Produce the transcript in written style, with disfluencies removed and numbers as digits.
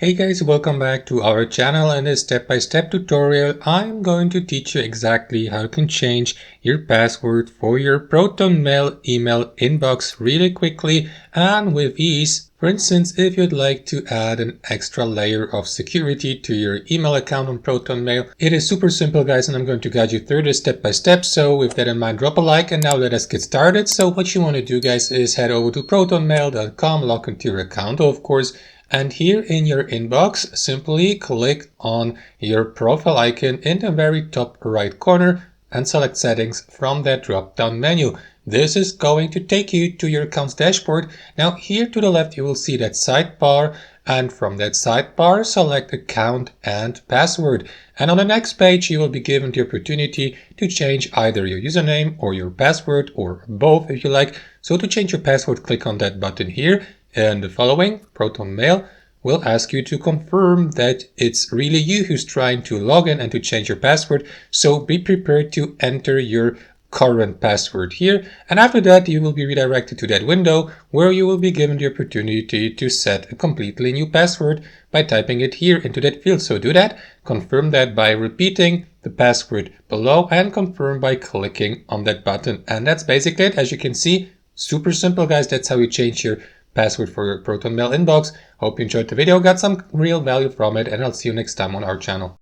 Hey guys, welcome back to our channel. In this step-by-step tutorial, I'm going to teach you exactly how you can change your password for your Protonmail email inbox really quickly and with ease. For instance, if you'd like to add an extra layer of security to your email account on Protonmail, it is super simple guys, and I'm going to guide you through this step by step. So with that in mind, drop a like, and now let us get started. So what you want to do guys is head over to protonmail.com, log into your account of course. And here in your inbox, simply click on your profile icon in the very top right corner and select settings from that drop-down menu. This is going to take you to your account's dashboard. Now here to the left you will see that sidebar, and from that sidebar select account and password. And on the next page you will be given the opportunity to change either your username or your password, or both if you like. So to change your password, click on that button here. And the following, Protonmail will ask you to confirm that it's really you who's trying to log in and to change your password. So be prepared to enter your current password here. And after that, you will be redirected to that window where you will be given the opportunity to set a completely new password by typing it here into that field. So do that, confirm that by repeating the password below, and confirm by clicking on that button. And that's basically it. As you can see, super simple guys. That's how you change your password for your Protonmail inbox. Hope you enjoyed the video, got some real value from it, and I'll see you next time on our channel.